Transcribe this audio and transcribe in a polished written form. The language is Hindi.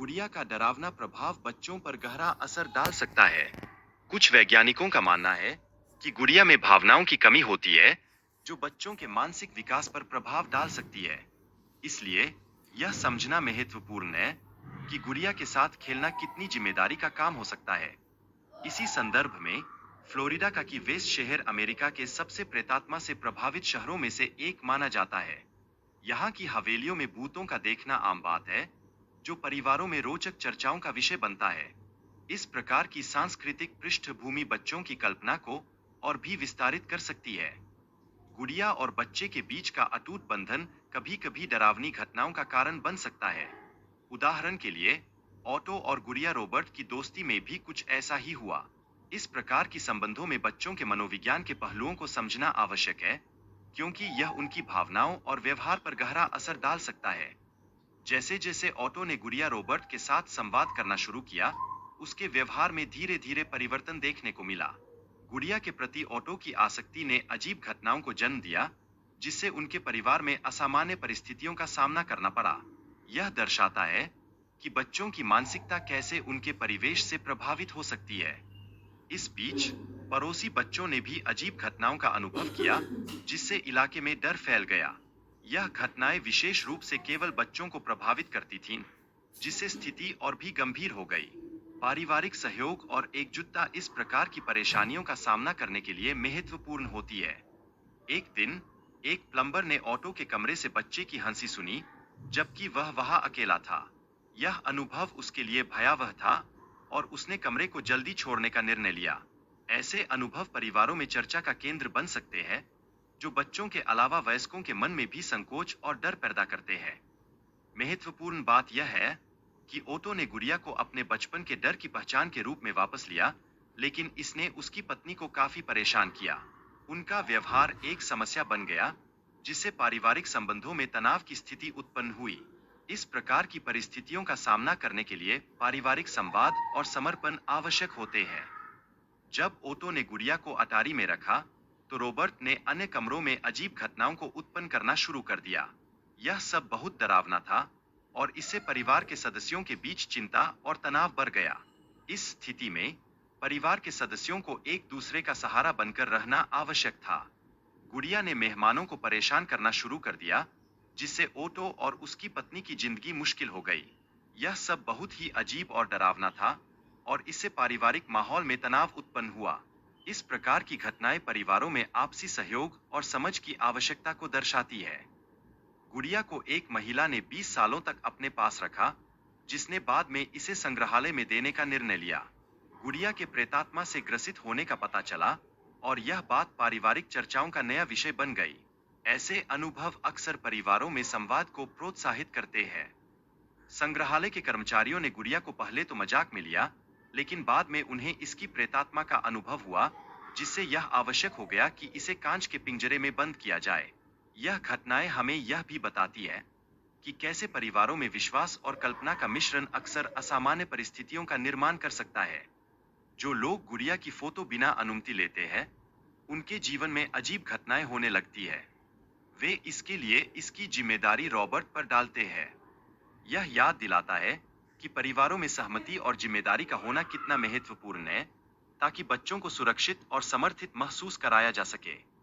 गुड़िया का डरावना प्रभाव बच्चों पर गहरा असर डाल सकता है। कुछ वैज्ञानिकों का मानना है कि गुड़िया में भावनाओं की कमी होती है, जो बच्चों के मानसिक विकास पर प्रभाव डाल सकती है। इसलिए यह समझना महत्वपूर्ण है कि गुड़िया के साथ खेलना कितनी जिम्मेदारी का काम हो सकता है। इसी संदर्भ में फ्लोरिडा का की वेस्ट शहर अमेरिका के सबसे प्रेतात्मा से प्रभावित शहरों में से एक माना जाता है। यहाँ की हवेलियों में भूतों का देखना आम बात है, जो परिवारों में रोचक चर्चाओं का विषय बनता है। इस प्रकार की सांस्कृतिक पृष्ठभूमि बच्चों की कल्पना को और भी विस्तारित कर सकती है। गुड़िया और बच्चे के बीच का अटूट बंधन कभी-कभी डरावनी घटनाओं का कारण बन सकता है। उदाहरण के लिए, ऑटो और गुड़िया रॉबर्ट की दोस्ती में भी कुछ ऐसा ही हुआ। इस प्रकार की संबंधों में बच्चों के मनोविज्ञान के पहलुओं को समझना आवश्यक है, क्योंकि यह उनकी भावनाओं और व्यवहार पर गहरा असर डाल सकता है। जैसे जैसे ऑटो ने गुड़िया रॉबर्ट के साथ संवाद करना शुरू किया, उसके व्यवहार में धीरे धीरे परिवर्तन देखने को मिला। गुड़िया के प्रति ऑटो की आसक्ति ने अजीब घटनाओं को जन्म दिया, जिससे उनके परिवार में असामान्य परिस्थितियों का सामना करना पड़ा। यह दर्शाता है कि बच्चों की मानसिकता कैसे उनके परिवेश से प्रभावित हो सकती है। इस बीच पड़ोसी बच्चों ने भी अजीब घटनाओं का अनुभव किया, जिससे इलाके में डर फैल गया। यह घटनाएं विशेष रूप से केवल बच्चों को प्रभावित करती थीं, जिससे स्थिति और भी गंभीर हो गई। पारिवारिक सहयोग और एकजुटता इस प्रकार की परेशानियों का सामना करने के लिए महत्वपूर्ण होती है। एक दिन एक प्लम्बर ने ऑटो के कमरे से बच्चे की हंसी सुनी, जबकि वह वहां अकेला था। यह अनुभव उसके लिए भयावह था और उसने कमरे को जल्दी छोड़ने का निर्णय लिया। ऐसे अनुभव परिवारों में चर्चा का केंद्र बन सकते हैं, जो बच्चों के अलावा वयस्कों के मन में भी संकोच और डर पैदा करते हैं। महत्वपूर्ण बात यह है कि ओटो ने गुड़िया को अपने बचपन के डर की पहचान के रूप में वापस लिया, लेकिन इसने उसकी पत्नी को काफी परेशान किया। उनका व्यवहार एक समस्या बन गया, जिससे पारिवारिक संबंधों में तनाव की स्थिति उत्पन्न हुई। इस प्रकार की परिस्थितियों का सामना करने के लिए पारिवारिक संवाद और समर्पण आवश्यक होते हैं। जब ओटो ने गुड़िया को अटारी में रखा, तो रॉबर्ट ने अन्य कमरों में अजीब घटनाओं को उत्पन्न करना शुरू कर दिया। यह सब बहुत डरावना था और इससे परिवार के सदस्यों के बीच चिंता और तनाव बढ़ गया। इस स्थिति में परिवार के सदस्यों को एक दूसरे का सहारा बनकर रहना आवश्यक था। गुड़िया ने मेहमानों को परेशान करना शुरू कर दिया, जिससे ओटो और उसकी पत्नी की जिंदगी मुश्किल हो गई। यह सब बहुत ही अजीब और डरावना था और इससे पारिवारिक माहौल में तनाव उत्पन्न हुआ। इस प्रकार की घटनाएं परिवारों में आपसी सहयोग और समझ की आवश्यकता को दर्शाती है। गुड़िया को एक महिला ने 20 सालों तक अपने पास रखा, जिसने बाद में इसे संग्रहालय में देने का निर्णय लिया। गुड़िया के प्रेतात्मा से ग्रसित होने का पता चला और यह बात पारिवारिक चर्चाओं का नया विषय बन गई। ऐसे अनुभव अक्सर परिवारों में संवाद को प्रोत्साहित करते हैं। संग्रहालय के कर्मचारियों ने गुड़िया को पहले तो मजाक में लिया, लेकिन बाद में उन्हें इसकी प्रेतात्मा का अनुभव हुआ, जिससे यह आवश्यक हो गया कि इसे कांच के पिंजरे में बंद किया जाए। यह घटनाएं हमें यह भी बताती है कि कैसे परिवारों में विश्वास और कल्पना का मिश्रण अक्सर असामान्य परिस्थितियों का निर्माण कर सकता है। जो लोग गुड़िया की फोटो बिना अनुमति लेते हैं, उनके जीवन में अजीब घटनाएं होने लगती है। वे इसके लिए इसकी जिम्मेदारी रॉबर्ट पर डालते हैं। यह याद दिलाता है कि परिवारों में सहमति और जिम्मेदारी का होना कितना महत्वपूर्ण है, ताकि बच्चों को सुरक्षित और समर्थित महसूस कराया जा सके।